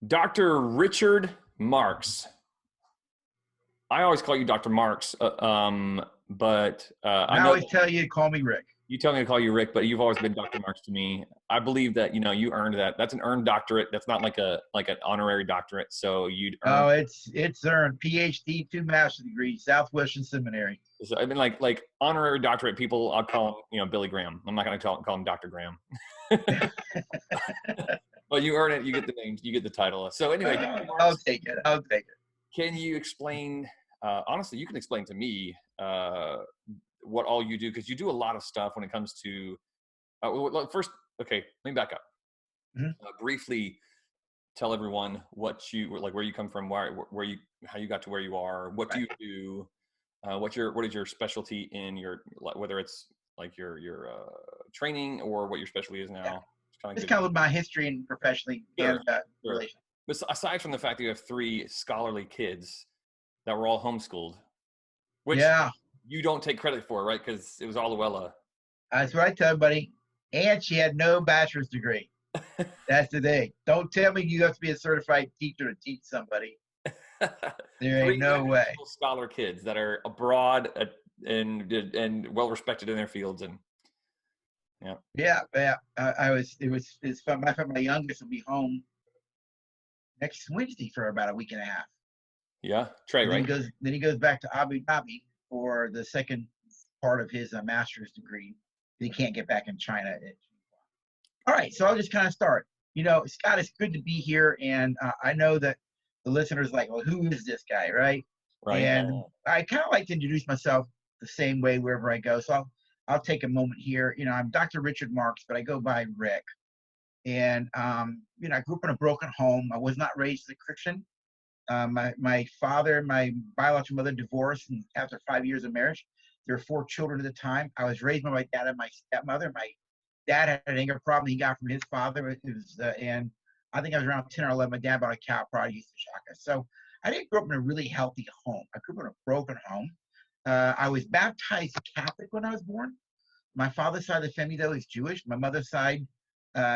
Dr. Richard Marks. I always call you Dr. Marks, but And I I know always tell you to call me Rick. you tell me to call you Rick, but you've always been Dr. Marks to me. I believe that you earned that. That's an earned doctorate. That's not like an honorary doctorate. So you'd earn. Oh, it's earned PhD, 2 master's degrees, Southwestern Seminary. So, I mean, like honorary doctorate people. I'll call him, Billy Graham. I'm not going to call him Dr. Graham. But you earn it. You get the name. You get the title. So anyway, Dr. I'll Marks, take it. I'll take it. can you explain? Honestly, you can explain to me what all you do, because you do a lot of stuff when it comes to. First, okay, let me back up. Mhm. Briefly tell everyone what you like, where you come from, where you, how you got to where you are, what do you do, what is your specialty in your, whether it's like your training or what your specialty is Yeah. now. Just kind of my history and professionally Sure, and sure. relation. But aside from the fact that you have 3 scholarly kids that were all homeschooled, which Yeah, you don't take credit for, right? Because it was all Luella. that's what I tell everybody. And she had no bachelor's degree. That's the thing. Don't tell me you have to be a certified teacher to teach somebody. There ain't 3 no way. international scholar kids that are abroad and well respected in their fields, and yeah. Yeah. It's fun. Matter of fact, my youngest will be home next Wednesday for about a week and a half. Yeah, Trey, And right? then he goes back to Abu Dhabi for the second part of his master's degree. He can't get back in China. All right, so I'll just kind of start. Scott, it's good to be here, and I know that the listeners are like, well, who is this guy, right? Right. And I kind of like to introduce myself the same way wherever I go. So I'll take a moment here. I'm Dr. Richard Marks, but I go by Rick. And I grew up in a broken home. I was not raised as a Christian. My father, my biological mother divorced, and after 5 years of marriage, there were 4 children at the time. I was raised by my dad and my stepmother. My dad had an anger problem he got from his father. And I think I was around 10 or 11. My dad bought a cow product, used to shock us. So I didn't grow up in a really healthy home. I grew up in a broken home. I was baptized Catholic when I was born. My father's side of the family, though, is Jewish. My mother's side,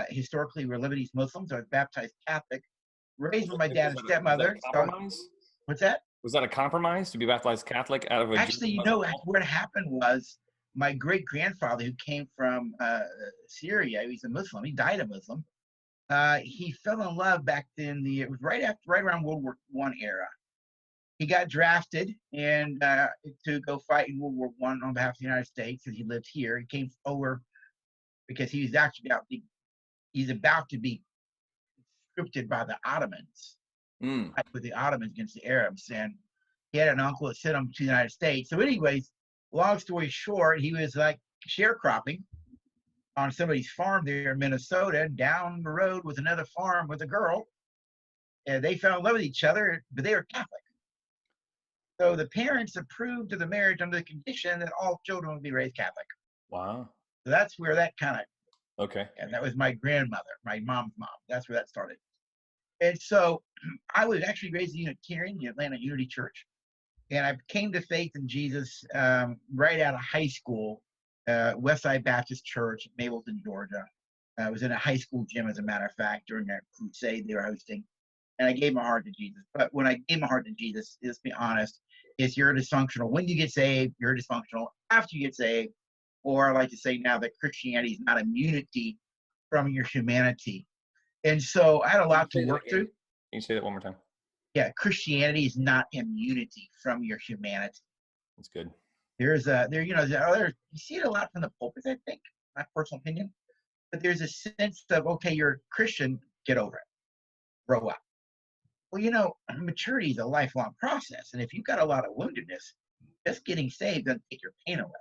historically, were Lebanese Muslims. So I was baptized Catholic, raised with my dad and Was that stepmother. a compromise? What's that? Was that a compromise to be baptized Catholic out of a Jewish Actually, Muslim home? what happened was my great grandfather, who came from Syria, he's a Muslim. He died a Muslim. He fell in love back in it was right around World War I era. He got drafted and to go fight in World War I on behalf of the United States, and he lived here. He came over because he's about to be conscripted by the Ottomans, with the Ottomans against the Arabs, and he had an uncle that sent him to the United States. So, anyways, long story short, he was like sharecropping on somebody's farm there in Minnesota. Down the road was another farm with a girl, and they fell in love with each other, but they were Catholic. So the parents approved of the marriage under the condition that all children would be raised Catholic. Wow. So that's where that kind of, Okay. and that was my grandmother, my mom's mom. That's where that started. And so I was actually raised a Unitarian, the Atlanta Unity Church. And I came to faith in Jesus right out of high school, Westside Baptist Church, Mableton, Georgia. I was in a high school gym, as a matter of fact, during a crusade they were hosting. And I gave my heart to Jesus. But when I gave my heart to Jesus, let's be honest, is you're dysfunctional. When you get saved, you're dysfunctional. After you get saved, or I like to say now that Christianity is not immunity from your humanity. And so I had a lot to work through. Can you say that one more time? Yeah, Christianity is not immunity from your humanity. That's good. You see it a lot from the pulpits, I think, my personal opinion. But there's a sense of, okay, you're a Christian, get over it, grow up. Well, maturity is a lifelong process. And if you've got a lot of woundedness, just getting saved doesn't take your pain away.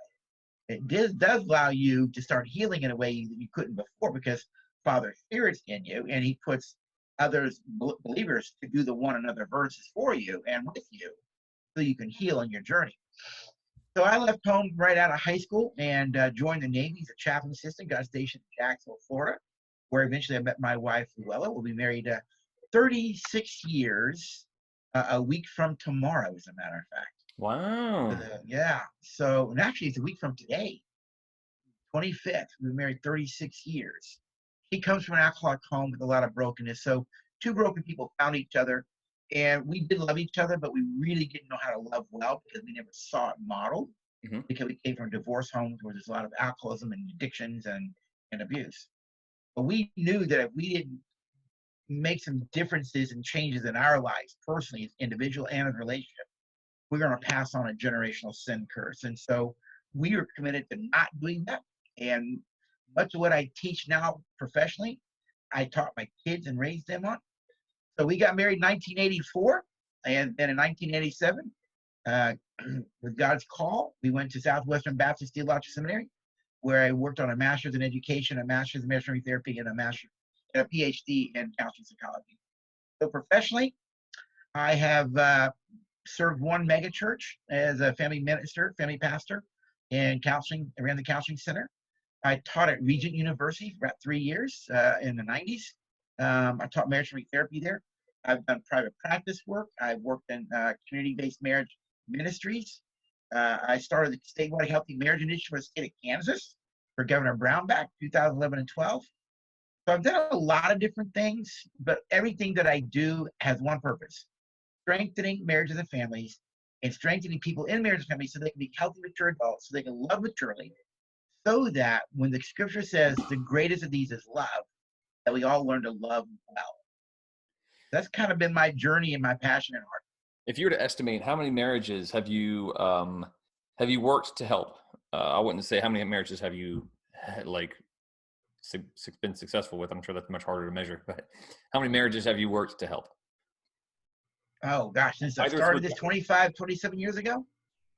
It does allow you to start healing in a way that you couldn't before, because Father Spirit's in you, and he puts others, believers, to do the one another verses for you and with you, so you can heal on your journey. So I left home right out of high school and joined the Navy as a chaplain assistant, got stationed in Jacksonville, Florida, where eventually I met my wife, Luella. We'll be married 36 years a week from tomorrow, as a matter of fact. Wow. Yeah. So, and actually, it's a week from today, 25th. We've been married 36 years. He comes from an alcoholic home with a lot of brokenness. So two broken people found each other, and we did love each other, but we really didn't know how to love well because we never saw it modeled. Hmm. Because we came from divorce homes where there's a lot of alcoholism and addictions and abuse. But we knew that if we didn't make some differences and changes in our lives personally, as individual and as relationship, we're going to pass on a generational sin curse. And so we are committed to not doing that. And much of what I teach now professionally, I taught my kids and raised them on. So we got married in 1984, and then in 1987, with God's call, we went to Southwestern Baptist Theological Seminary, where I worked on a master's in education, a master's in missionary therapy, and a PhD in counseling psychology. So professionally, I have served one mega church as a family minister, family pastor, and counseling. I ran the counseling center. I taught at Regent University for about 3 years in the 90s. I taught marriage therapy there. I've done private practice work. I've worked in community-based marriage ministries. I started the statewide healthy marriage initiative for the state of Kansas for Governor Brown back 2011 and 12. So I've done a lot of different things, but everything that I do has one purpose: strengthening marriages and families, and strengthening people in marriage and families so they can be healthy, mature adults, so they can love maturely, so that when the scripture says the greatest of these is love, that we all learn to love well. That's kind of been my journey and my passion and heart. If you were to estimate, how many marriages have you worked to help? I wouldn't say how many marriages have you been successful with. I'm sure that's much harder to measure, but how many marriages have you worked to help? Oh gosh, since I started this 25, 27 years ago?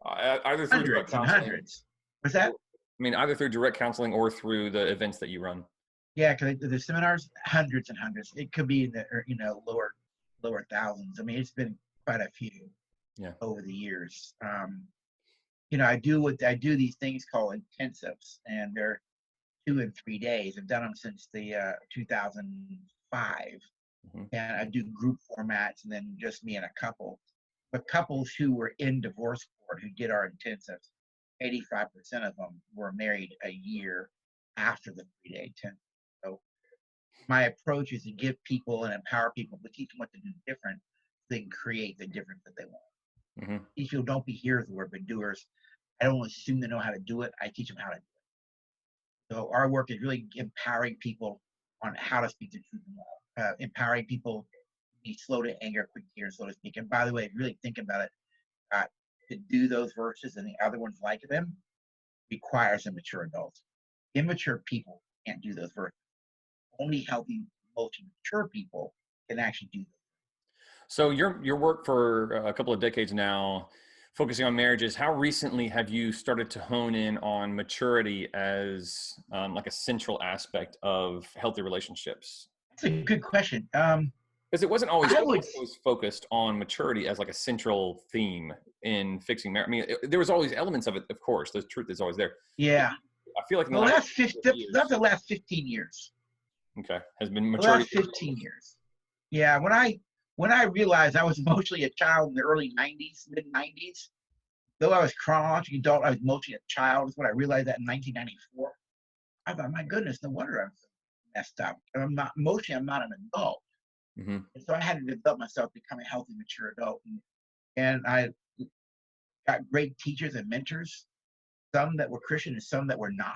Either through direct counseling. Hundreds. What's that? I mean, either through direct counseling or through the events that you run. Yeah, because the seminars, hundreds and hundreds. It could be in the lower thousands. I mean, it's been quite a few over the years. I do these things called intensives, and they're 2 and 3 days. I've done them since the 2005, and I do group formats, and then just me and a couple. But couples who were in divorce court who did our intensives, 85% of them were married a year after the 3-day intensive. So my approach is to give people and empower people, but teach them what to do different so they can create the difference that they want. These people don't be hearers of the word, but doers. I don't assume they know how to do it. I teach them how to do it. So our work is really empowering people on how to speak the truth in love, empowering people to be slow to anger, quick to hear, so to speak. And by the way, if you really think about it, to do those verses and the other ones like them requires a mature adult. Immature people can't do those verses. Only healthy, emotionally mature people can actually do them. So your work for a couple of decades now, focusing on marriages, how recently have you started to hone in on maturity as like a central aspect of healthy relationships? That's a good question. Because it wasn't always focused on maturity as like a central theme in fixing marriage. I mean, there was always elements of it, of course. The truth is always there. Yeah. I feel like the last 15 years. Okay, has been maturity. The last 15 years. Yeah, when I realized I was emotionally a child in the early 90s, mid 90s, though I was chronologically adult, I was emotionally a child. Is when I realized that in 1994. I thought, my goodness, no wonder I'm so messed up. I'm not an adult. And so I had to develop myself to become a healthy, mature adult. And I got great teachers and mentors, some that were Christian and some that were not.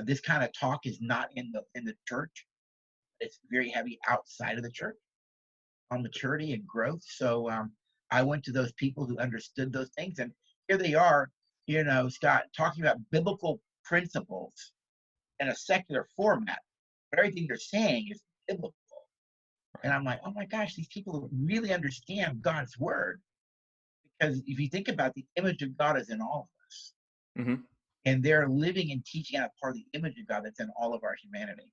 This kind of talk is not in the church. It's very heavy outside of the church on maturity and growth. So I went to those people who understood those things, and here they are, Scott, talking about biblical principles in a secular format. Everything they're saying is biblical. And I'm like, oh my gosh, these people really understand God's word. Because if you think about the image of God is in all of us. And they're living and teaching out part of the image of God that's in all of our humanity.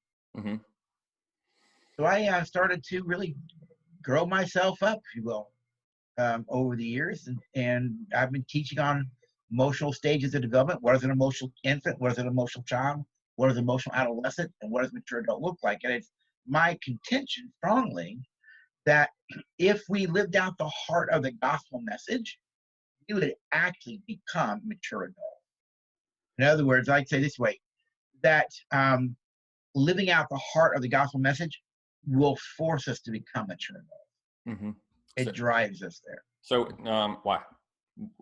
So I started to really grow myself up, if you will, over the years. And I've been teaching on emotional stages of development. What is an emotional infant? What is an emotional child? What is an emotional adolescent? And what does mature adult look like? And it's my contention strongly that if we lived out the heart of the gospel message, we would actually become mature adults. In other words, I'd say this way, that living out the heart of the gospel message will force us to become mature. Mm-hmm. It drives us there. So why?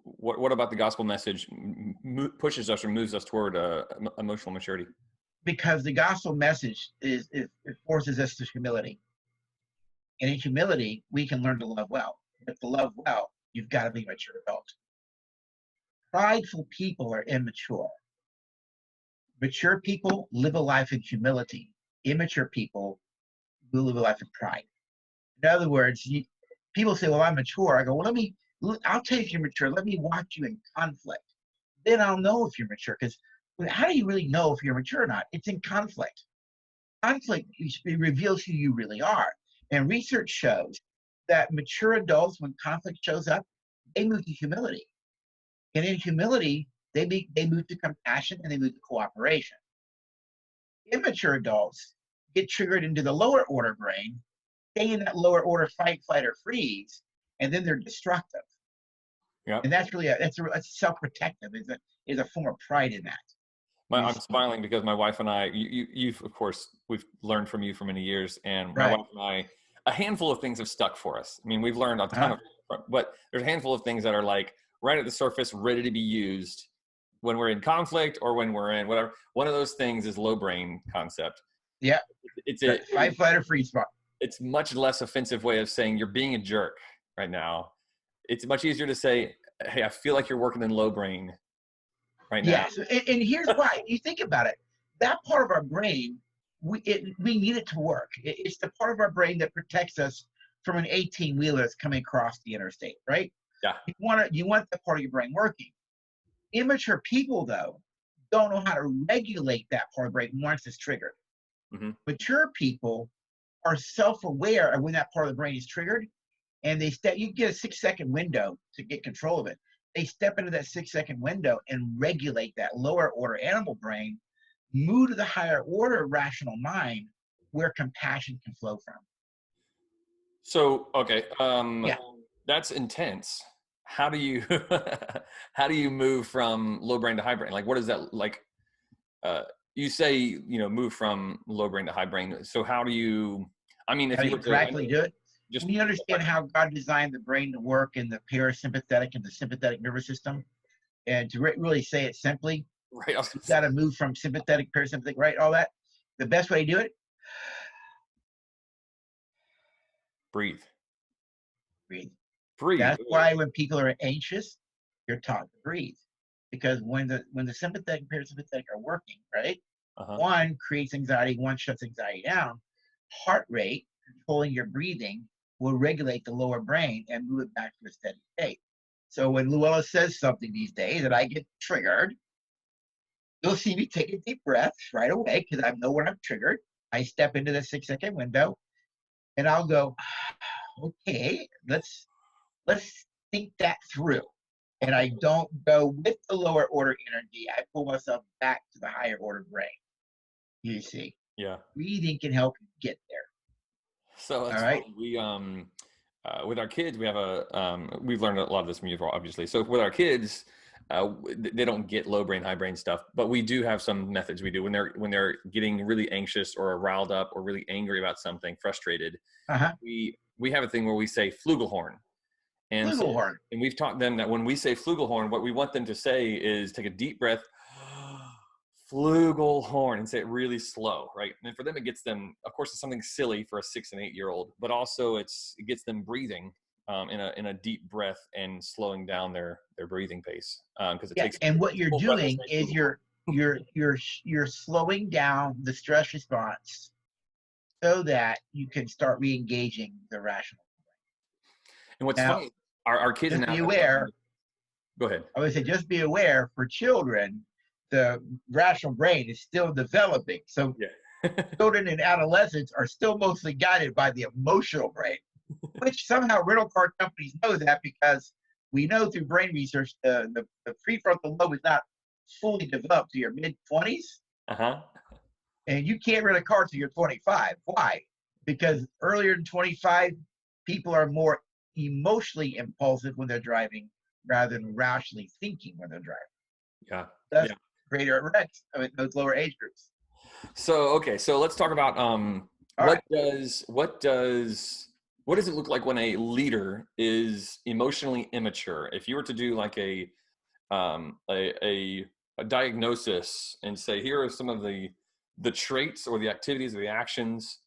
What about the gospel message pushes us or moves us toward emotional maturity? Because the gospel message it forces us to humility. And in humility, we can learn to love well. But to love well, you've got to be a mature adult. Prideful people are immature. Mature people live a life in humility. Immature people will live a life in pride. In other words, people say, well, I'm mature. I go, well, I'll tell you if you're mature. Let me watch you in conflict. Then I'll know if you're mature. Because how do you really know if you're mature or not? It's in conflict. Conflict reveals who you really are. And research shows that mature adults, when conflict shows up, they move to humility. And in humility, they move to compassion and they move to cooperation. Immature adults get triggered into the lower order brain, stay in that lower order fight, flight, or freeze, and then they're destructive. Yep. And that's really that's self-protective. Is a form of pride in that. I'm smiling because my wife and I, you've of course, we've learned from you for many years, and my wife and I, a handful of things have stuck for us. I mean, we've learned a ton of, but there's a handful of things that are like right at the surface, ready to be used when we're in conflict or when we're in whatever. One of those things is low brain concept. Yeah, it's a fight, flight, or freeze spot. It's much less offensive way of saying you're being a jerk right now. It's much easier to say, hey, I feel like you're working in low brain right now. Yes, and here's why. You think about it. That part of our brain, we need it to work. It's the part of our brain that protects us from an 18-wheeler that's coming across the interstate, right? Yeah. You want that part of your brain working. Immature people, though, don't know how to regulate that part of the brain once it's triggered. Mm-hmm. Mature people are self-aware of when that part of the brain is triggered, and you get a 6-second window to get control of it. They step into that 6-second window and regulate that lower order animal brain, move to the higher order rational mind where compassion can flow from. So, okay. That's intense. How do you, how do you move from low brain to high brain? Like, what is that like? You say, move from low brain to high brain. So how do you, if you practically do it, when you understand how God designed the brain to work in the parasympathetic and the sympathetic nervous system, and to really say it simply, right, you got to move from sympathetic, parasympathetic, right? All that. The best way to do it, breathe. Breathe. That's why when people are anxious, you're taught to breathe, because when the sympathetic and parasympathetic are working, right? One creates anxiety, one shuts anxiety down. Heart rate, controlling your breathing, will regulate the lower brain and move it back to a steady state. So when Luella says something these days and I get triggered, you'll see me take a deep breath right away because I know when I'm triggered. I step into the 6-second window and I'll go, okay, let's think that through. And I don't go with the lower order energy. I pull myself back to the higher order brain. You see? Yeah. Breathing can help you get there. So that's all right. We with our kids, we have we've learned a lot of this from you, obviously. So with our kids, they don't get low brain, high brain stuff, but we do have some methods we do when they're getting really anxious or riled up or really angry about something, frustrated. We have a thing where we say flugelhorn. And flugelhorn. And we've taught them that when we say flugelhorn, what we want them to say is take a deep breath, flugelhorn, and say it really slow, right? And for them, it gets them, of course, it's something silly for a 6 and 8 year old, but also it gets them breathing in a deep breath and slowing down their breathing pace. Because it takes. And what you're doing is you're slowing down the stress response so that you can start re-engaging the rational brain. And what's funny, our kids just now. Be aware. Go ahead. I would say just be aware for children, the rational brain is still developing. So children and adolescents are still mostly guided by the emotional brain, which somehow rental car companies know that because we know through brain research the prefrontal lobe is not fully developed to your mid-20s. And you can't rent a car till you're 25. Why? Because earlier than 25, people are more emotionally impulsive when they're driving rather than rationally thinking when they're driving. That's greater at risk. Those lower age groups. So, okay. So let's talk about All right. What does it look like when a leader is emotionally immature? If you were to do like um, a, a, a diagnosis and say, here are some of the traits or the activities or the actions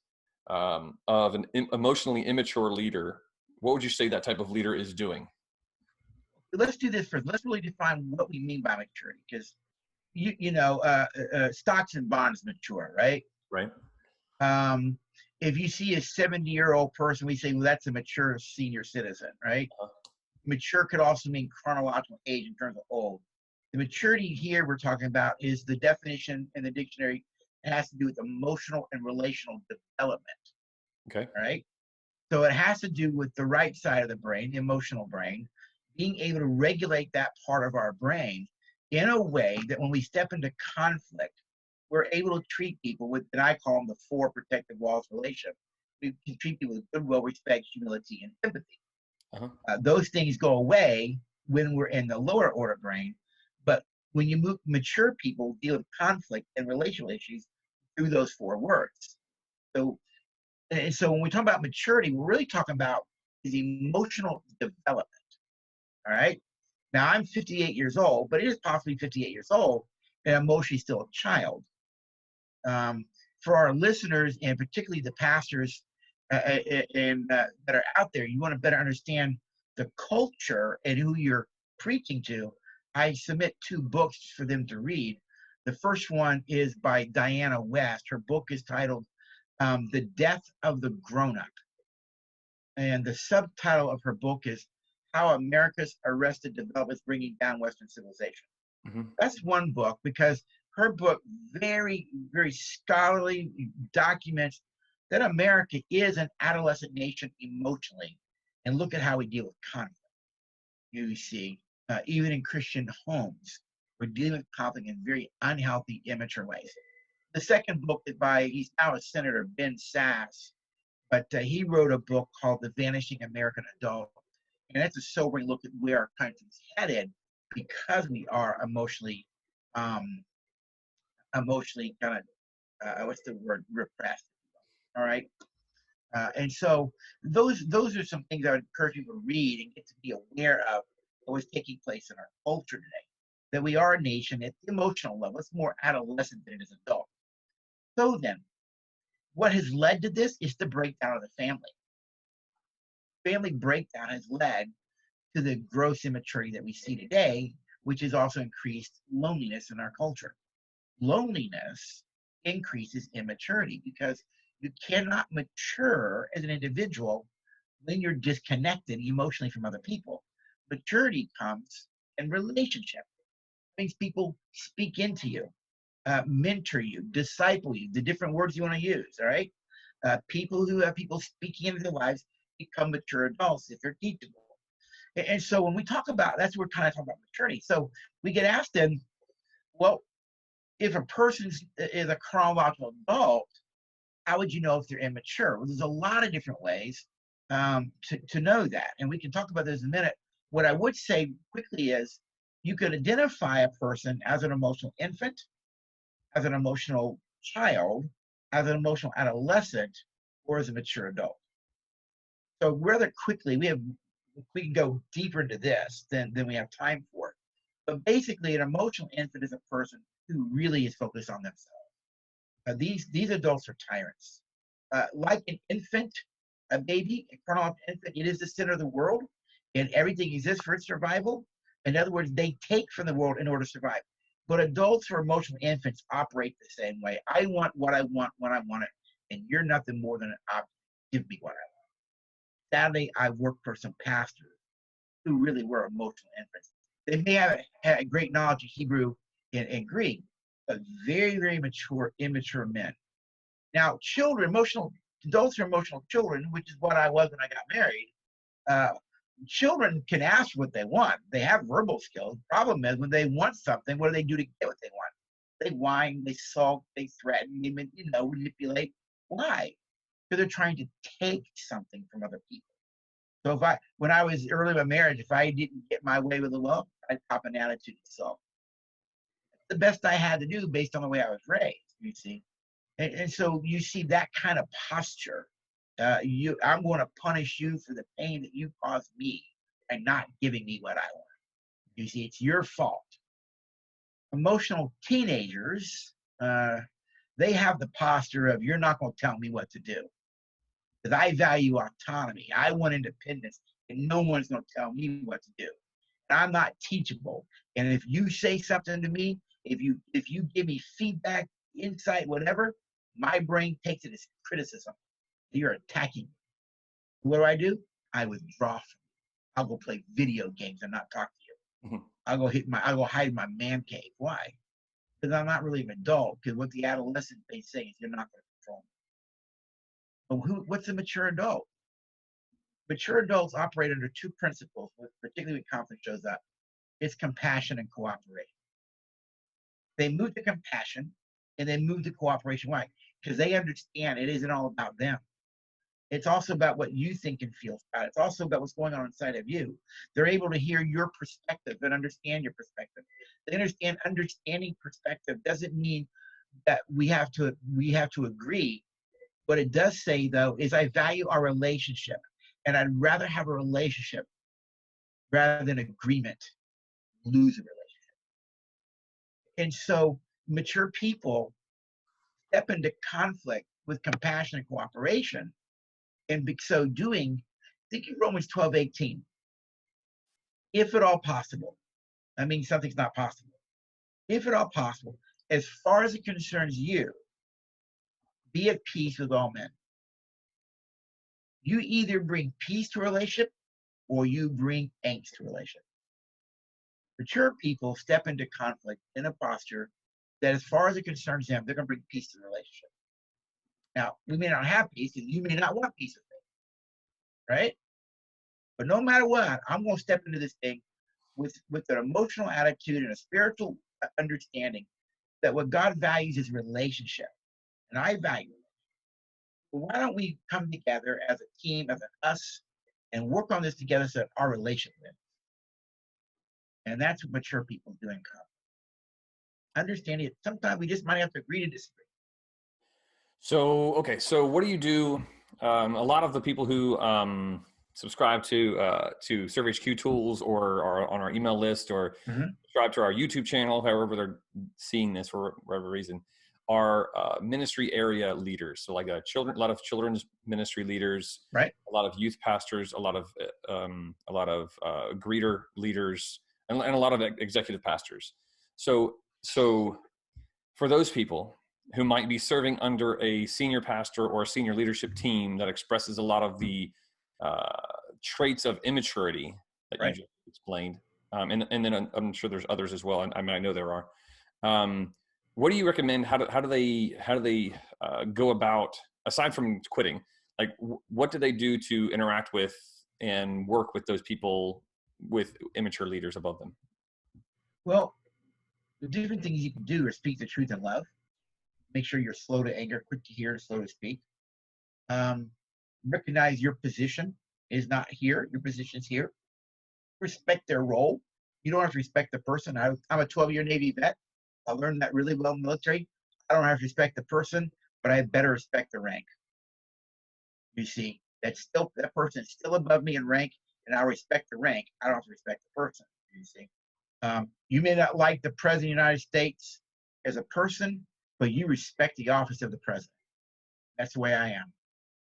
of an emotionally immature leader, what would you say that type of leader is doing? Let's do this first. Let's really define what we mean by maturity, because stocks and bonds mature, right? Right. Um, if you see a 70-year-old person, we say, well, that's a mature senior citizen, right? Uh, Mature could also mean chronological age in terms of old. The maturity here we're talking about is the definition in the dictionary. It has to do with emotional and relational development, okay. right? So it has to do with the right side of the brain, the emotional brain, being able to regulate that part of our brain in a way that when we step into conflict, we're able to treat people with, and I call them the four protective walls relationship. We can treat people with goodwill, respect, humility, and empathy. Uh-huh. Those things go away when we're in the lower order brain, but when you mature people deal with conflict and relational issues through those four words. So, and so when we talk about maturity, we're really talking about is emotional development. All right. Now I'm 58 years old, but it is possibly 58 years old and emotionally still a child. Um, for our listeners and particularly the pastors that are out there, you want to better understand the culture and who you're preaching to. I submit two books for them to read. The first one is by Diana West. Her book is titled The Death of the Grown Up. And the subtitle of her book is How America's Arrested Development is Bringing Down Western Civilization. Mm-hmm. That's one book because her book very, very scholarly documents that America is an adolescent nation emotionally. And look at how we deal with conflict. You see, even in Christian homes, we're dealing with conflict in very unhealthy, immature ways. The second book is by, he's now a senator, Ben Sasse, but he wrote a book called The Vanishing American Adult. And that's a sobering look at where our country's headed because we are um, emotionally kind of, what's the word, repressed. All right. And so those are some things I would encourage people to read and get to be aware of what's taking place in our culture today. That we are a nation at the emotional level. It's more adolescent than it is adult. So then, what has led to this is the breakdown of the family. Family breakdown has led to the gross immaturity that we see today, which has also increased loneliness in our culture. Loneliness increases immaturity because you cannot mature as an individual when you're disconnected emotionally from other people. Maturity comes in relationship. It means people speak into you, mentor you, disciple you, the different words you want to use, all right? People who have people speaking into their lives become mature adults if they're teachable. And so when we talk about, that's what we're kind of talking about maturity. So we get asked then, well, if a person is a chronological adult, how would you know if they're immature? Well, there's a lot of different ways to know that. And we can talk about this in a minute. What I would say quickly is you could identify a person as an emotional infant, as an emotional child, as an emotional adolescent, or as a mature adult. So rather quickly, we can go deeper into this than we have time for. But basically, an emotional infant is a person who really is focused on themselves. These adults are tyrants. Like an infant, a baby, a chronological infant, it is the center of the world, and everything exists for its survival. In other words, they take from the world in order to survive. But adults or emotional infants operate the same way. I want what I want when I want it, and you're nothing more than an object. Give me what I want. Sadly, I've worked for some pastors who really were emotional infants. They may have had great knowledge of Hebrew and Greek, but very, very mature, immature men. Now, adults are emotional children, which is what I was when I got married. Uh, Children can ask what they want. They have verbal skills. Problem is, when they want something, what do they do to get what they want? They whine, they sulk, they threaten, they manipulate. Why? Because they're trying to take something from other people. So when I was early in my marriage, if I didn't get my way with a love, I'd pop an attitude of self. The best I had to do based on the way I was raised, you see. And so you see that kind of posture. I'm going to punish you for the pain that you caused me and not giving me what I want. You see, it's your fault. Emotional teenagers, they have the posture of, you're not going to tell me what to do. Because I value autonomy. I want independence, and no one's going to tell me what to do. And I'm not teachable. And if you say something to me, if you give me feedback, insight, whatever, my brain takes it as criticism. You're attacking me. What do? I withdraw from you. I'll go play video games and not talk to you. Mhm. I'll go hide in my man cave. Why? Because I'm not really an adult. Because what the adolescent they say is, you're not going to control me. But what's a mature adult? Mature adults operate under two principles, particularly when conflict shows up. It's compassion and cooperation. They move to compassion and they move to cooperation. Why? Because they understand it isn't all about them. It's also about what you think and feel about it. It's also about what's going on inside of you. They're able to hear your perspective and understand your perspective. They understand understanding perspective doesn't mean that we have to agree. What it does say, though, is I value our relationship, and I'd rather have a relationship rather than agreement, lose a relationship. And so mature people step into conflict with compassion and cooperation, and by so doing, think of Romans 12:18. If at all possible, I mean, something's not possible. If at all possible, as far as it concerns you, be at peace with all men. You either bring peace to a relationship or you bring angst to a relationship. Mature people step into conflict in a posture that, as far as it concerns them, they're going to bring peace to the relationship. Now, we may not have peace, and you may not want peace with me, right? But no matter what, I'm going to step into this thing with an emotional attitude and a spiritual understanding that what God values is relationship, and I value it. Well, why don't we come together as a team, as an us, and work on this together so that our relationship wins? And that's what mature people do in conflict. Understanding it, sometimes we just might have to agree to disagree. So, okay, so what do you do? A lot of the people who subscribe to ServeHQ tools or are on our email list or subscribe to our YouTube channel, however they're seeing this for whatever reason, are ministry area leaders. So like a lot of children's ministry leaders, right? A lot of youth pastors, a lot of greeter leaders, and a lot of executive pastors. So for those people who might be serving under a senior pastor or a senior leadership team that expresses a lot of the traits of immaturity that you just explained, and then I'm sure there's others as well. I mean, I know there are. What do you recommend? How do they go about, aside from quitting? Like, what do they do to interact with and work with those people with immature leaders above them? Well, the different things you can do are speak the truth in love. Make sure you're slow to anger, quick to hear, slow to speak. Recognize your position is not here. Your position is here. Respect their role. You don't have to respect the person. I'm a 12-year Navy vet. I learned that really well in the military. I don't have to respect the person, but I better respect the rank. You see, that person is still above me in rank, and I respect the rank. I don't have to respect the person. You see, you may not like the President of the United States as a person, but you respect the office of the president. That's the way I am.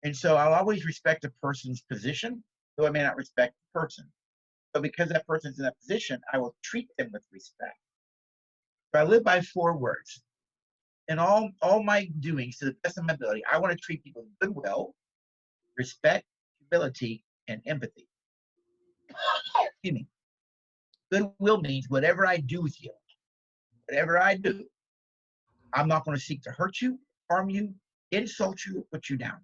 And so I'll always respect a person's position, though I may not respect the person. But because that person's in that position, I will treat them with respect. But I live by 4 words. In all my doings, to the best of my ability, I want to treat people with goodwill, respect, humility, and empathy. Excuse me. Goodwill means whatever I do with you, whatever I do, I'm not going to seek to hurt you, harm you, insult you, or put you down.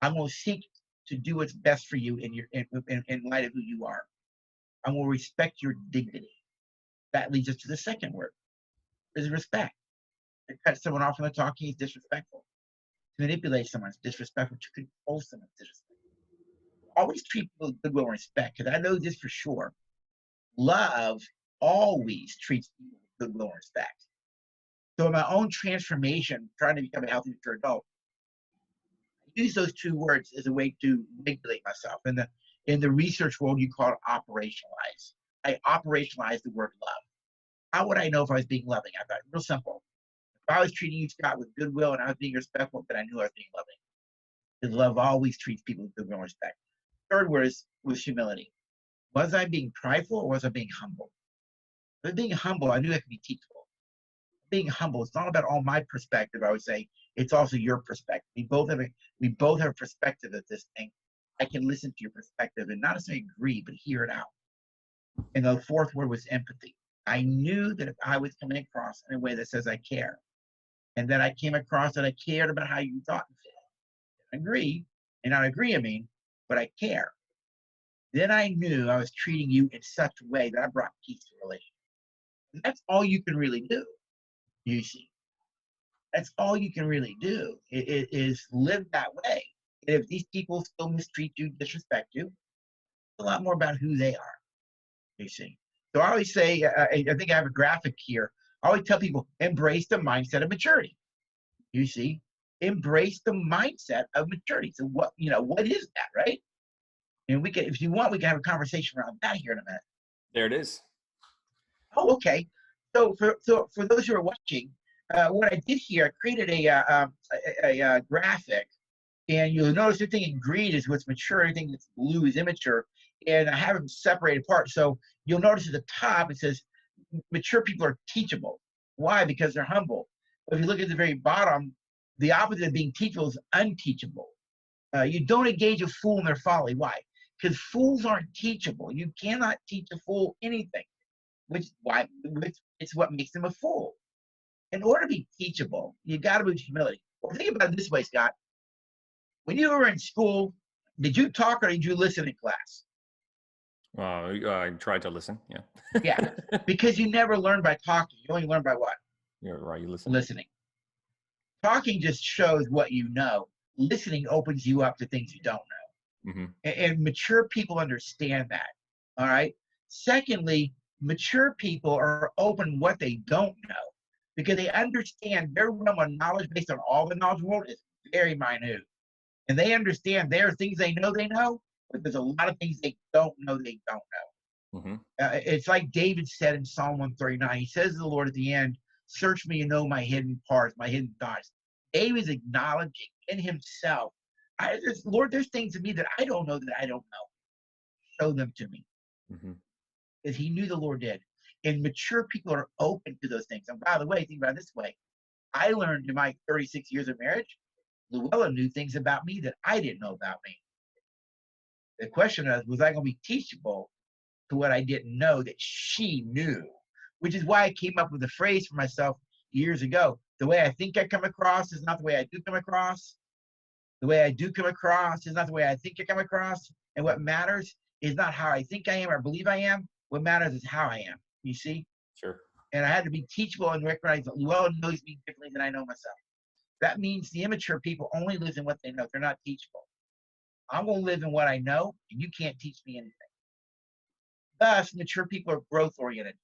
I'm going to seek to do what's best for you in light of who you are. I'm going to respect your dignity. That leads us to the second word, is respect. To cut someone off from the talking is disrespectful. To manipulate someone is disrespectful. To control someone is disrespectful. Always treat people with goodwill and respect, because I know this for sure. Love always treats people with goodwill and respect. So in my own transformation, trying to become a healthy, mature adult, I use those two words as a way to regulate myself. In the research world, you call it operationalize. I operationalize the word love. How would I know if I was being loving? I thought, real simple. If I was treating you, Scott, with goodwill and I was being respectful, then I knew I was being loving. Because love always treats people with goodwill and respect. Third word was humility. Was I being prideful or was I being humble? But being humble, I knew I could be teachable. Being humble, it's not about all my perspective. I would say it's also your perspective. We both have a perspective of this thing. I can listen to your perspective and not necessarily agree, but hear it out. And the fourth word was empathy. I knew that if I was coming across in a way that says I care, and that I came across that I cared about how you thought and felt, I agree, and not agree, I mean, but I care. Then I knew I was treating you in such a way that I brought peace to the relationship. And that's all you can really do, you see. That's all you can really do is live that way. And if these people still mistreat you, disrespect you, it's a lot more about who they are, you see. So I always say, I think I have a graphic here. I always tell people, embrace the mindset of maturity. You see, embrace the mindset of maturity. So what is that, right? And we can, if you want, we can have a conversation around that here in a minute. There it is. Oh, okay. So for those who are watching, what I did here, I created a graphic, and you'll notice everything in green is what's mature, everything that's blue is immature, and I have them separated apart. So you'll notice at the top it says mature people are teachable. Why? Because they're humble. But if you look at the very bottom, the opposite of being teachable is unteachable. You don't engage a fool in their folly. Why? Because fools aren't teachable. You cannot teach a fool anything, which it's what makes them a fool. In order to be teachable, you got to move humility. Well, think about it this way, Scott. When you were in school, did you talk or did you listen in class? I tried to listen. Yeah. Yeah, because you never learn by talking. You only learn by what? You're right. You listen. Listening. Talking just shows what you know. Listening opens you up to things you don't know. Mm-hmm. And mature people understand that. All right. Secondly, mature people are open what they don't know because they understand their realm of knowledge based on all the knowledge world is very minute. And they understand there are things they know, but there's a lot of things they don't know. Mm-hmm. It's like David said in Psalm 139. He says to the Lord at the end, search me and know my hidden parts, my hidden thoughts. David's acknowledging in himself, Lord, there's things in me that I don't know that I don't know. Show them to me. Mm-hmm. Because he knew the Lord did. And mature people are open to those things. And by the way, think about it this way. I learned in my 36 years of marriage, Luella knew things about me that I didn't know about me. The question was I going to be teachable to what I didn't know that she knew? Which is why I came up with a phrase for myself years ago. The way I think I come across is not the way I do come across. The way I do come across is not the way I think I come across. And what matters is not how I think I am or believe I am. What matters is how I am. You see? Sure. And I had to be teachable and recognize that Luella knows me differently than I know myself. That means the immature people only live in what they know. They're not teachable. I'm going to live in what I know, and you can't teach me anything. Thus, mature people are growth-oriented.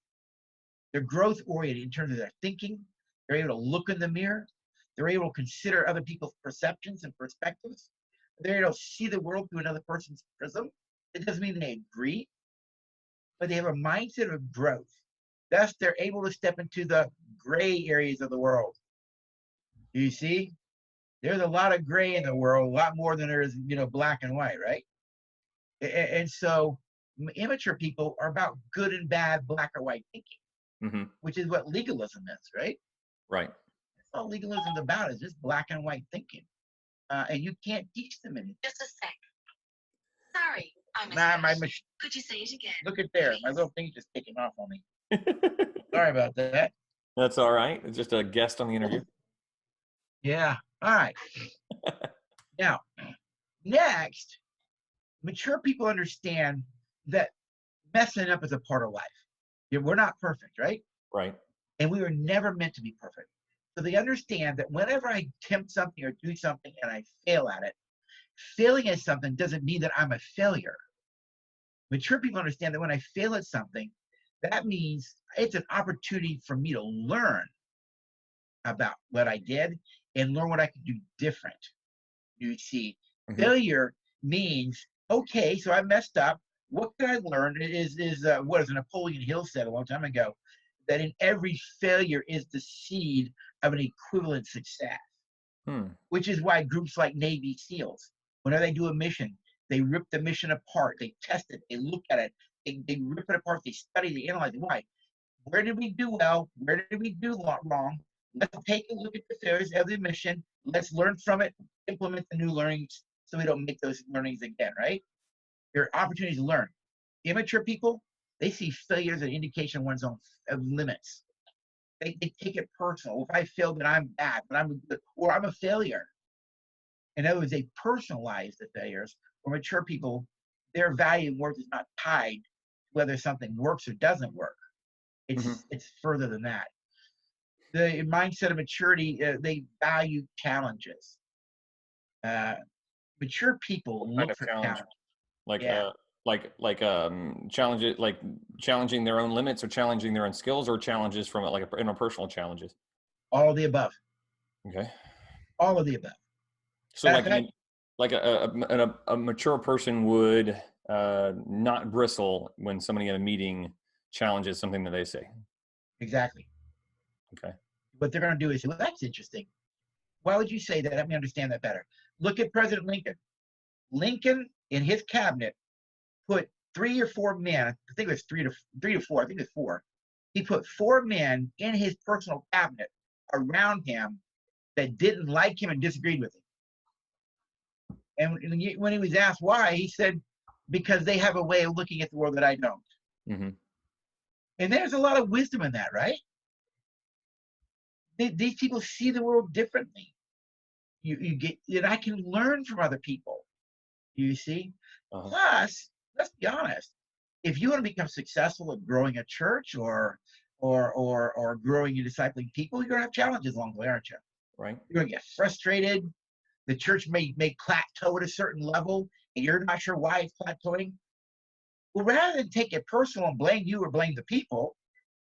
They're growth-oriented in terms of their thinking. They're able to look in the mirror. They're able to consider other people's perceptions and perspectives. They're able to see the world through another person's prism. It doesn't mean they agree, but they have a mindset of growth. Thus, they're able to step into the gray areas of the world. You see? There's a lot of gray in the world, a lot more than there is, black and white, right? And so immature people are about good and bad, black or white thinking, Mm-hmm. which is what legalism is, right? Right. That's all legalism is about, is just black and white thinking. And you can't teach them anything. Just a sec. Sorry, I missed Could you say it again? Look at there. My little thing's just taking off on me. Sorry about that. That's all right. It's just a guest on the interview. Yeah. All right. Now, next, mature people understand that messing up is a part of life. We're not perfect, right? Right. And we were never meant to be perfect. So they understand that whenever I attempt something or do something and I fail at it, failing at something doesn't mean that I'm a failure. Mature people understand that when I fail at something, that means it's an opportunity for me to learn. about what I did and learn what I could do different. You see, Mm-hmm. failure means, okay, so I messed up. What can I learn? It is what as Napoleon Hill said a long time ago, that in every failure is the seed of an equivalent success. Which is why groups like Navy SEALs, whenever they do a mission, they rip the mission apart, they test it, they look at it, they rip it apart, they study, they analyze it. Why? Where did we do well? Where did we do wrong? Let's take a look at the failures of the mission. Let's learn from it, implement the new learnings so we don't make those learnings again, right? There are opportunities to learn. Immature people, they see failures as an indication of one's own limits. They take it personal. If I failed, then I'm bad, but I'm a failure. In other words, they personalize the failures. For mature people, their value and worth is not tied to whether something works or doesn't work. It's further than that. The mindset of maturity, they value challenges. Mature people look for challenges. Challenges, like challenging their own limits or challenging their own skills, or challenges from like interpersonal challenges. All of the above. Okay. All of the above. So a mature person would not bristle when somebody in a meeting challenges something that they say. Exactly. Okay. What they're going to do is say, well, that's interesting. Why would you say that? Let me understand that better. Look at President Lincoln. Lincoln in his cabinet put 3 or 4 men, I think it was three to four, I think it was 4. He put 4 men in his personal cabinet around him that didn't like him and disagreed with him. And when he was asked why, he said, because they have a way of looking at the world that I don't. Mm-hmm. And there's a lot of wisdom in that, right? These people see the world differently. And I can learn from other people. You see? Uh-huh. Plus, let's be honest. If you want to become successful at growing a church or growing and discipling people, you're going to have challenges along the way, aren't you? Right. You're going to get frustrated. The church may plateau at a certain level, and you're not sure why it's plateauing. Well, rather than take it personal and blame you or blame the people,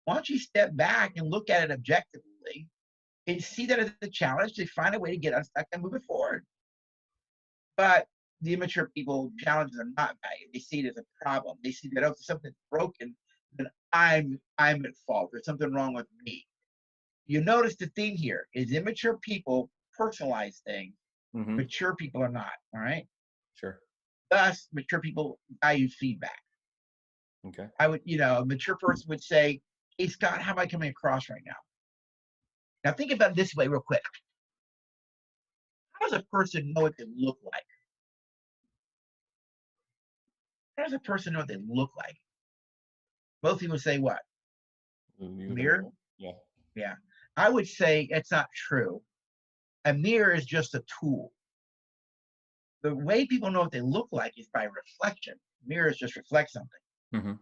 why don't you step back and look at it objectively and see that as a challenge to find a way to get unstuck and move it forward. But the immature people, challenges are not valued. They see it as a problem. They see that if something's broken, then I'm at fault. There's something wrong with me. You notice the theme here is immature people personalize things. Mm-hmm. Mature people are not. All right. Sure. Thus, mature people value feedback. Okay. I would, a mature person would say, "Hey Scott, how am I coming across right now?" Now think about it this way, real quick. How does a person know what they look like? How does a person know what they look like? Both people say what? Mirror? Yeah. Yeah. I would say it's not true. A mirror is just a tool. The way people know what they look like is by reflection. Mirrors just reflect something. Mm-hmm.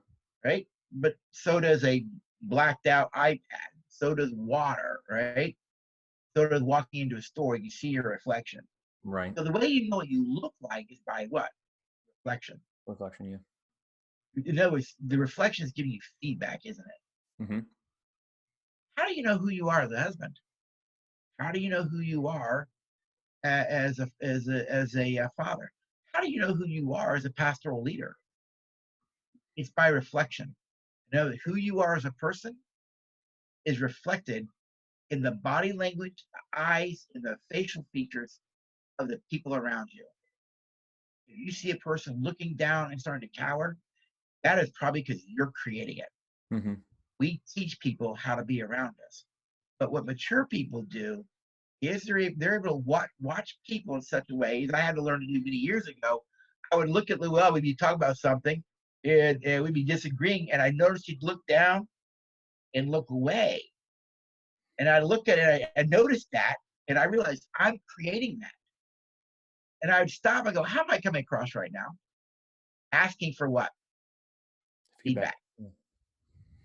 Right? But so does a blacked out iPad. So does water, right? So does walking into a store. You see your reflection. Right. So the way you know what you look like is by what? Reflection. Reflection, yeah. In other words, the reflection is giving you feedback, isn't it? Mm-hmm. How do you know who you are as a husband? How do you know who you are as a father? How do you know who you are as a pastoral leader? It's by reflection. You know, who you are as a person is reflected in the body language, the eyes, and the facial features of the people around you. If you see a person looking down and starting to cower, that is probably because you're creating it. Mm-hmm. We teach people how to be around us. But what mature people do is they're able to watch people in such a way that I had to learn to do many years ago. I would look at Luell, we'd be talking about something, and we'd be disagreeing, and I noticed he'd look down and look away. And I looked at it, I noticed that, and I realized I'm creating that. And I would stop and go, how am I coming across right now? Asking for what? Feedback.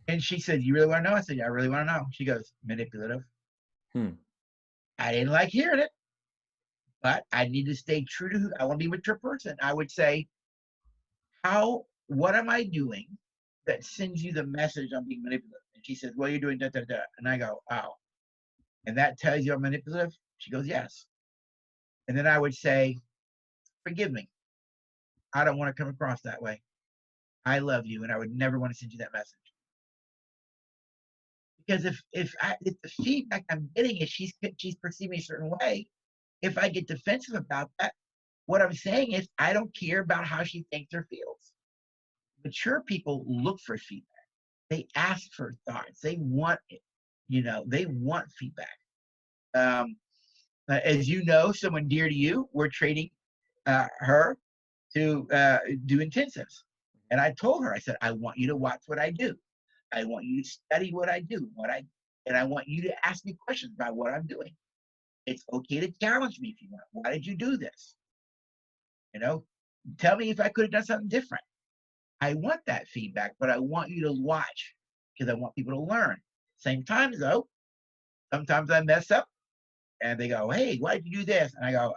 And she said, you really want to know? I said, yeah, I really want to know. She goes, manipulative. I didn't like hearing it, but I need to stay true to who I want to be a mature person. I would say, what am I doing that sends you the message I'm being manipulative? And she says, well, you're doing da, da, da. And I go, oh, And that tells you I'm manipulative? She goes, yes. And then I would say, forgive me. I don't want to come across that way. I love you, and I would never want to send you that message. Because if the feedback I'm getting is she's perceiving me a certain way, if I get defensive about that, what I'm saying is I don't care about how she thinks or feels. Mature people look for feedback. They ask for thoughts. They want it. They want feedback. As you know, someone dear to you, we're training her to do intensives. And I told her, I said, I want you to watch what I do. I want you to study what I do, and I want you to ask me questions about what I'm doing. It's okay to challenge me if you want. Why did you do this? Tell me if I could have done something different. I want that feedback, but I want you to watch because I want people to learn. Same time though, sometimes I mess up and they go, hey, why did you do this? And I go,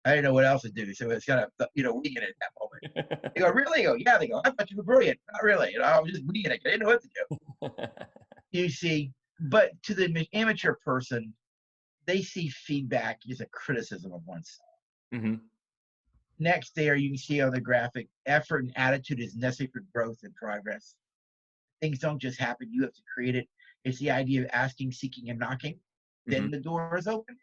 I didn't know what else to do. So it's kind of, winging it at that moment. They go, really? I go, yeah. They go, I thought you were brilliant. Not really. I was just winging it. I didn't know what to do. You see, but to the amateur person, they see feedback as a criticism of oneself. Mm-hmm. Next there, you can see on the graphic, effort and attitude is necessary for growth and progress. Things don't just happen. You have to create it. It's the idea of asking, seeking, and knocking. Then Mm-hmm. the door is open.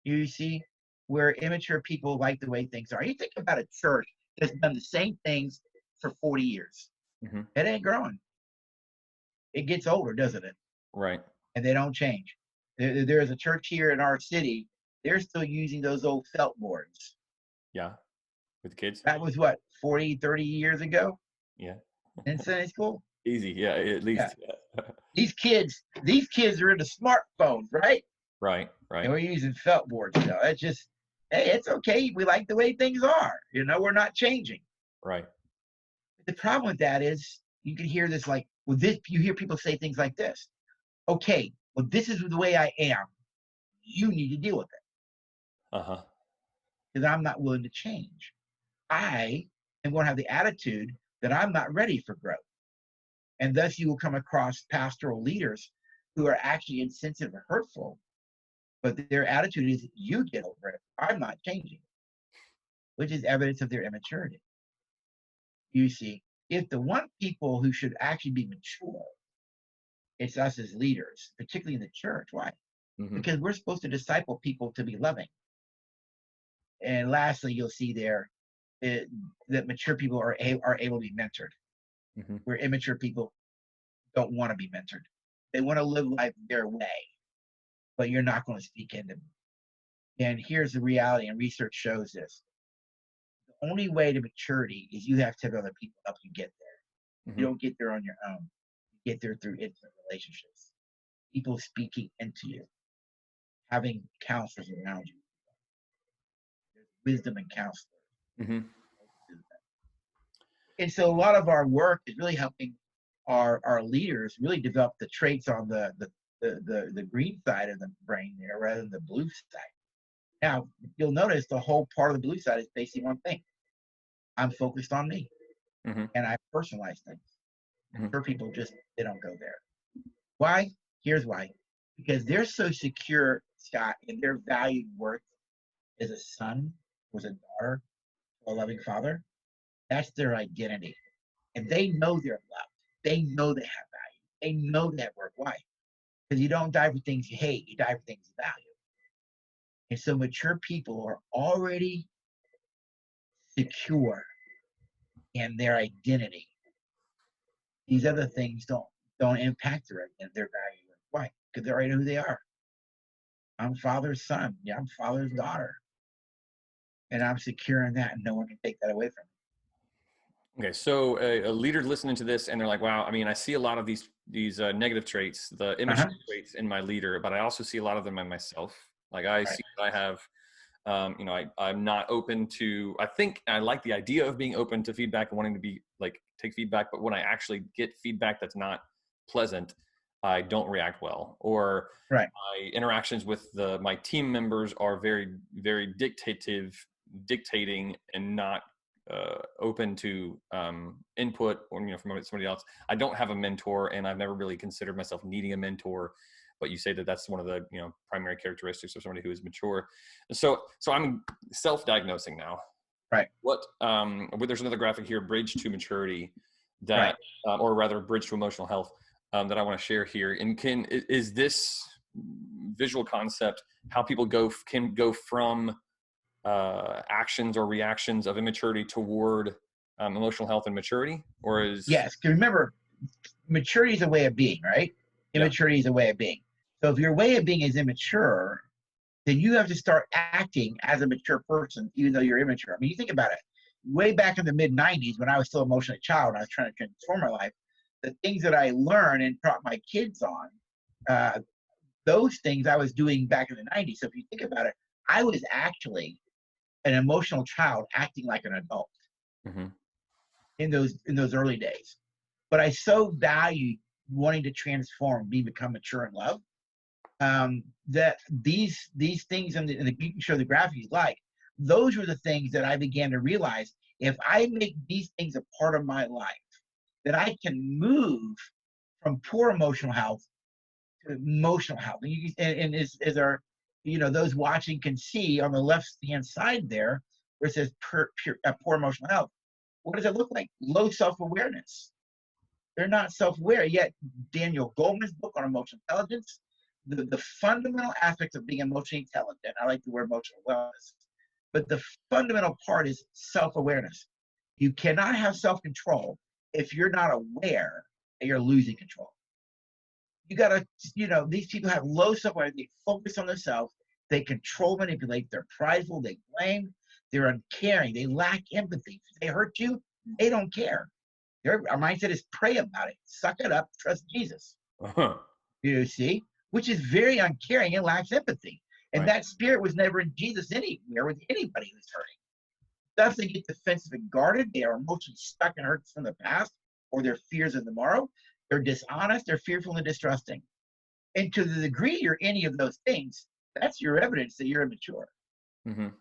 You see, where immature people like the way things are. You think about a church that's done the same things for 40 years. Mm-hmm. It ain't growing. It gets older, doesn't it? Right. And they don't change. There's a church here in our city. They're still using those old felt boards. Yeah. With kids. That was what, 40, 30 years ago? Yeah. In Sunday school? Easy. Yeah. At least. Yeah. These kids are into smartphones, right? Right. And we're using felt boards now. It's just, hey, it's okay. We like the way things are. We're not changing. Right. The problem with that is you can hear this like, well, you hear people say things like this. Okay, well, this is the way I am. You need to deal with it. Uh-huh. Because I'm not willing to change. I am going to have the attitude that I'm not ready for growth. And thus you will come across pastoral leaders who are actually insensitive or hurtful, but their attitude is, you get over it. I'm not changing, which is evidence of their immaturity. You see, if the one people who should actually be mature, it's us as leaders, particularly in the church. Why? Mm-hmm. Because we're supposed to disciple people to be loving. And lastly, you'll see there that mature people are able to be mentored, Mm-hmm. where immature people don't want to be mentored. They want to live life their way, but you're not going to speak into them. And here's the reality, and research shows this. The only way to maturity is you have to have other people help you get there. Mm-hmm. You don't get there on your own. You get there through intimate relationships. People speaking into you, having counselors around you. There's wisdom and counselors. Mm-hmm. And so a lot of our work is really helping our leaders really develop the traits on the green side of the brain there rather than the blue side. Now, you'll notice the whole part of the blue side is facing one thing. I'm focused on me. Mm-hmm. And I personalize things. Mm-hmm. For people, they don't go there. Why? Here's why. Because they're so secure, Scott, in their valued worth as a son, as a daughter, a loving father. That's their identity. And they know they're loved. They know they have value. They know that work. Why? Because you don't die for things you hate. You die for things you value. And so mature people are already secure in their identity. These other things don't impact their value. Why? Because they already know who they are. I'm father's son. Yeah, I'm father's daughter. And I'm secure in that, and no one can take that away from me. Okay, so a leader listening to this, and they're like, "Wow, I mean, I see a lot of these negative traits, the immature traits in my leader, but I also see a lot of them in myself. Like I see that I have, I'm not open to. I think I like the idea of being open to feedback and wanting to be like take feedback, but when I actually get feedback that's not pleasant, I don't react well, or my interactions with my team members are very, very dictating and not open to input or from somebody else. I don't have a mentor, and I've never really considered myself needing a mentor. but you say that that's one of the, primary characteristics of somebody who is mature. So I'm self-diagnosing now. Right. What, there's another graphic here, Bridge to Maturity, that, or rather Bridge to Emotional Health, that I want to share here. And is this visual concept how people can go from actions or reactions of immaturity toward emotional health and maturity? Or is... Yes, because remember, maturity is a way of being, right? Immaturity is a way of being. So if your way of being is immature, then you have to start acting as a mature person, even though you're immature. I mean, you think about it. Way back in the mid-90s, when I was still emotionally a child, I was trying to transform my life, the things that I learned and taught my kids on, those things I was doing back in the 90s. So if you think about it, I was actually an emotional child acting like an adult in those early days. But I so valued wanting to transform, become mature in love, that these things, and you can show the graphics, like those were the things that I began to realize. If I make these things a part of my life, that I can move from poor emotional health to emotional health. And as our, those watching can see on the left-hand side there, where it says poor emotional health. What does it look like? Low self-awareness. They're not self-aware. Yet Daniel Goleman's book on emotional intelligence, the fundamental aspects of being emotionally intelligent, I like the word emotional wellness, but the fundamental part is self-awareness. You cannot have self-control if you're not aware that you're losing control. You got to, these people have low self-awareness. They focus on themselves. They control, manipulate. They're prideful. They blame. They're uncaring. They lack empathy. If they hurt you, they don't care. Our mindset is pray about it. Suck it up. Trust Jesus. You see? Which is very uncaring and lacks empathy. And that spirit was never in Jesus anywhere with anybody who's hurting. Thus, they get defensive and guarded. They are emotionally stuck in hurts from the past or their fears of tomorrow. They're dishonest. They're fearful and distrusting. And to the degree you're any of those things, that's your evidence that you're immature.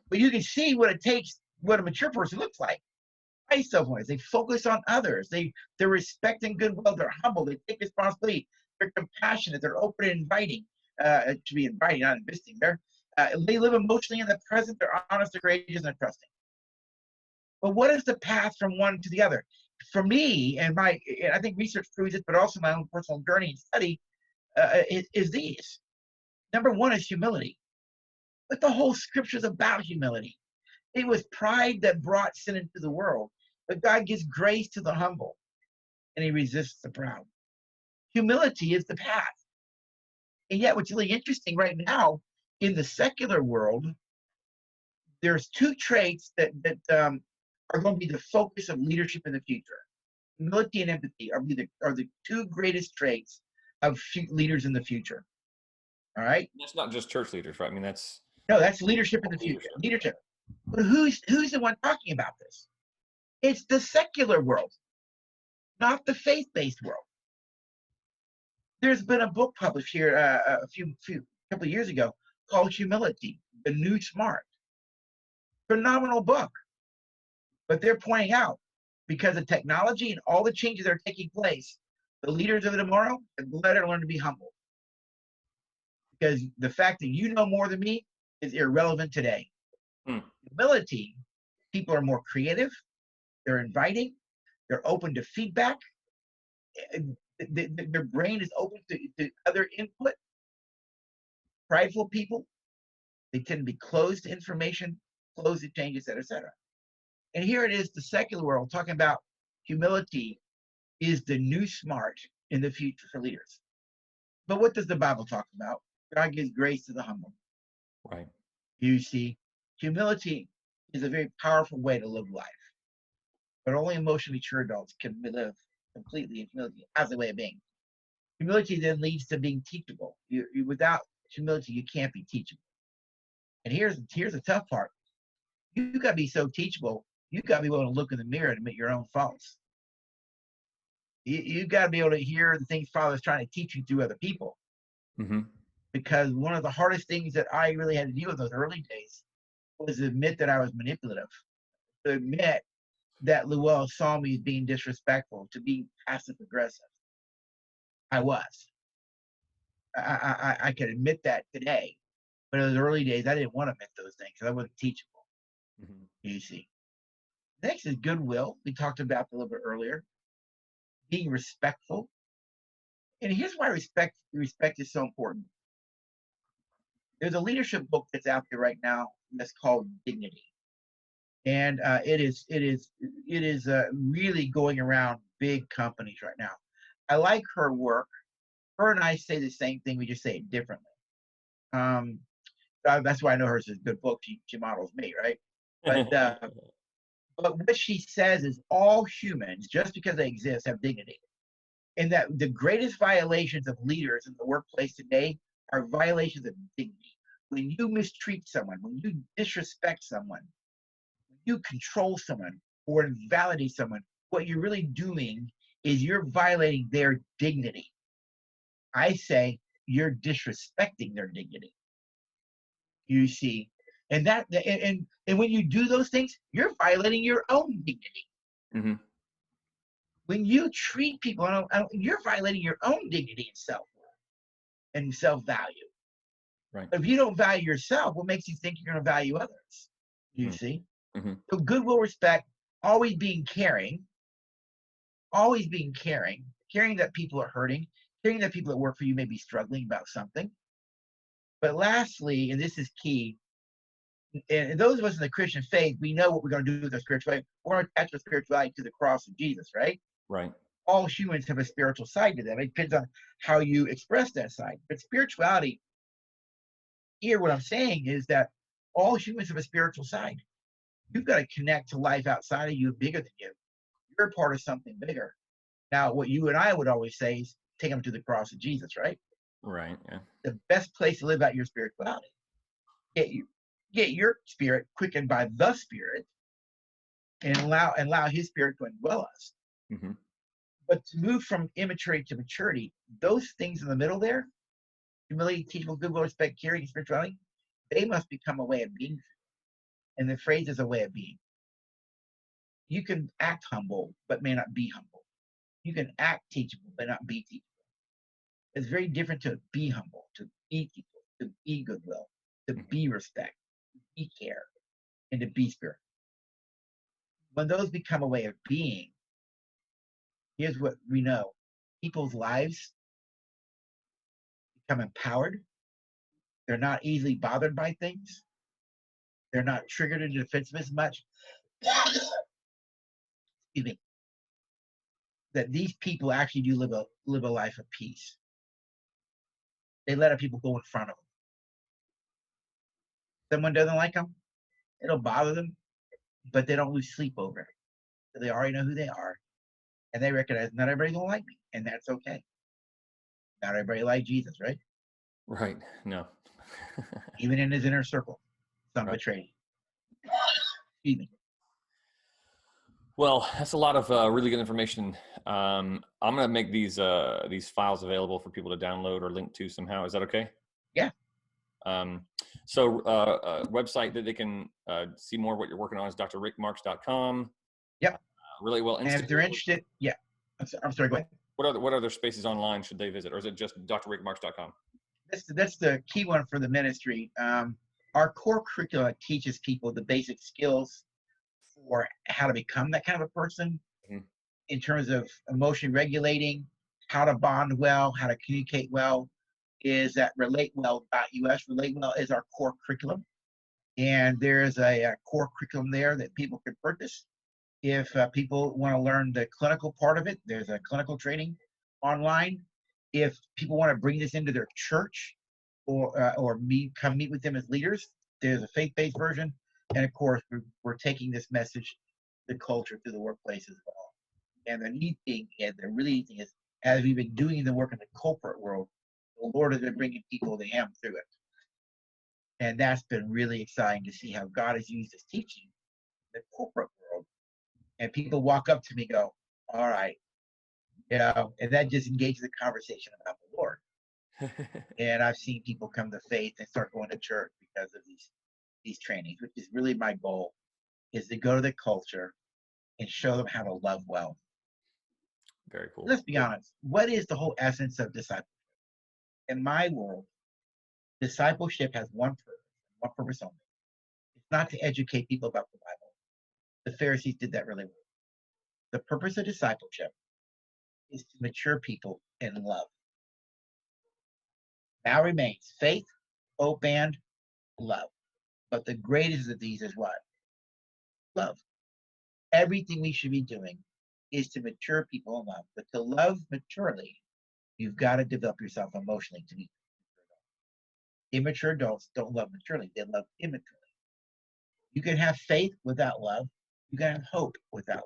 But you can see what it takes, what a mature person looks like. High self-awareness. They focus on others. They're respecting goodwill. They're humble. They take responsibility. They're compassionate. They're open and inviting. To be inviting, not investing there. They live emotionally in the present. They're honest, they're courageous, and they're trusting. But what is the path from one to the other? For me, and I think research proves it, but also my own personal journey and study, is these. Number one is humility. But the whole scripture is about humility. It was pride that brought sin into the world. But God gives grace to the humble, and he resists the proud. Humility is the path. And yet what's really interesting right now, in the secular world, there's two traits that are going to be the focus of leadership in the future. Humility and empathy are the two greatest traits of leaders in the future. All right? That's not just church leaders, right? I mean, that's leadership in the future. Leadership. But who's the one talking about this? It's the secular world, not the faith-based world. There's been a book published here a couple of years ago called Humility, the New Smart. Phenomenal book. But they're pointing out, because of technology and all the changes that are taking place, the leaders of tomorrow had better learn to be humble. Because the fact that you know more than me is irrelevant today. Humility, people are more creative, they're inviting, they're open to feedback, their brain is open to other input. Prideful people, they tend to be closed to information, closed to change, et cetera, et cetera. And here it is, the secular world, talking about humility is the new smart in the future for leaders. But what does the Bible talk about? God gives grace to the humble. Right. You see, humility is a very powerful way to live life. But only emotionally mature adults can live completely in humility as a way of being. Humility then leads to being teachable. Without humility, you can't be teachable. And here's the tough part. You got to be so teachable, you got to be able to look in the mirror and admit your own faults. You got to be able to hear the things Father's trying to teach you through other people. Because one of the hardest things that I really had to deal with those early days was to admit that I was manipulative. To admit that Luell saw me as being disrespectful, to being passive aggressive. I was. I can admit that today. But in those early days, I didn't want to admit those things because I wasn't teachable. Mm-hmm. You see. Next is goodwill. We talked about a little bit earlier. Being respectful. And here's why respect is so important. There's a leadership book that's out there right now that's called Dignity, and it is really going around big companies right now. I like her work. Her and I say the same thing. We just say it differently. That's why I know hers is a good book. She models me, right? But what she says is all humans, just because they exist, have dignity. And that the greatest violations of leaders in the workplace today are violations of dignity. When you mistreat someone, when you disrespect someone, when you control someone or invalidate someone, what you're really doing is you're violating their dignity. I say you're disrespecting their dignity. You see, and when you do those things, you're violating your own dignity. Mm-hmm. When you treat people, you're violating your own dignity and self-worth and self-value. Right. If you don't value yourself, what makes you think you're going to value others? You see? Mm-hmm. So goodwill, respect, always being caring that people are hurting, caring that people that work for you may be struggling about something. But lastly, and this is key, and those of us in the Christian faith, we know what we're going to do with our spirituality. We're going to attach our spirituality to the cross of Jesus, right? Right. All humans have a spiritual side to them. It depends on how you express that side. But spirituality, here what I'm saying is that all humans have a spiritual side. You've got to connect to life outside of you, bigger than you. You're part of something bigger. Now, what you and I would always say is take them to the cross of Jesus, right? Right. Yeah. The best place to live out your spirituality. Get your spirit quickened by the Spirit and allow His Spirit to indwell us. Mm-hmm. But to move from immaturity to maturity, those things in the middle there, humility, teachable, goodwill, respect, caring, spirituality, they must become a way of being. And the phrase is a way of being. You can act humble, but may not be humble. You can act teachable, but not be teachable. It's very different to be humble, to be teachable, to be goodwill, to be respect, to be care, and to be spirit. When those become a way of being, here's what we know. People's lives become empowered. They're not easily bothered by things. They're not triggered into defensiveness much. Excuse me. That these people actually do live a life of peace. They let other people go in front of them. Someone doesn't like them, it'll bother them, but they don't lose sleep over it. So they already know who they are, and they recognize not everybody gonna like me, and that's okay. Not everybody like Jesus, right? Right. No. Even in his inner circle, some Right. betray him. Excuse me. Well, that's a lot of really good information. I'm going to make these files available for people to download or link to somehow. Is that okay? Yeah. So website that they can see more of what you're working on is drrickmarks.com. Yep. Really well. And if they're interested, yeah. I'm sorry, go ahead. What other spaces online should they visit, or is it just drrickmarks.com? That's the key one for the ministry. Our core curriculum teaches people the basic skills for how to become that kind of a person, mm-hmm. in terms of emotion regulating, how to bond well, how to communicate well, is at relatewell.us. RelateWell is our core curriculum. And there's a core curriculum there that people can purchase. If people want to learn the clinical part of it, there's a clinical training online. If people want to bring this into their church or come meet with them as leaders, there's a faith-based version. And of course, we're taking this message, the culture, to the workplace as well. And the neat thing, and the really neat thing is, as we've been doing the work in the corporate world, the Lord has been bringing people to Him through it. And that's been really exciting to see how God has used His teaching in the corporate world. And people walk up to me and go, all right, and that just engages the conversation about the Lord. And I've seen people come to faith and start going to church because of these trainings, which is really my goal, is to go to the culture and show them how to love well. Very cool. Let's be honest. What is the whole essence of discipleship? in my world, discipleship has one purpose only. It's not to educate people about the Bible. The Pharisees did that really well. The purpose of discipleship is to mature people in love. Now remains faith, hope, and love. But the greatest of these is what? Love. Everything we should be doing is to mature people in love. But to love maturely, you've got to develop yourself emotionally to be immature adults don't love maturely. They love immaturely. You can have faith without love. You can have hope without love.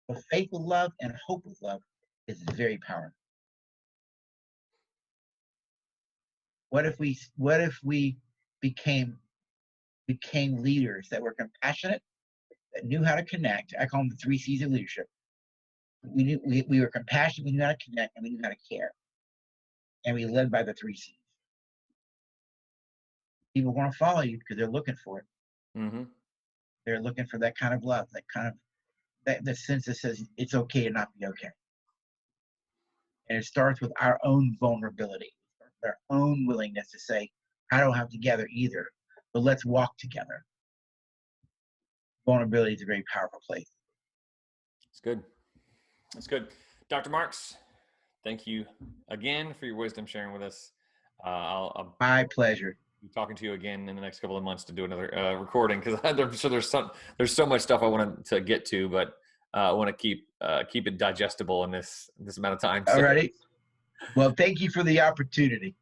But faith with love and hope with love is very powerful. What if we became leaders that were compassionate, that knew how to connect? I call them the 3 C's of leadership. We were compassionate, we knew how to connect, and we knew how to care. And we led by the 3 C's. People want to follow you because they're looking for it. Mm-hmm. They're looking for that kind of love, that sense that says it's okay to not be okay. And it starts with our own vulnerability, our own willingness to say, I don't have together either, but let's walk together. Vulnerability is a very powerful place. It's good. That's good. Dr. Marks, thank you again for your wisdom sharing with us. My pleasure. Be talking to you again in the next couple of months to do another recording, because I'm sure there's so much stuff I wanted to get to, but I want to keep it digestible in this amount of time. All righty. Well, thank you for the opportunity.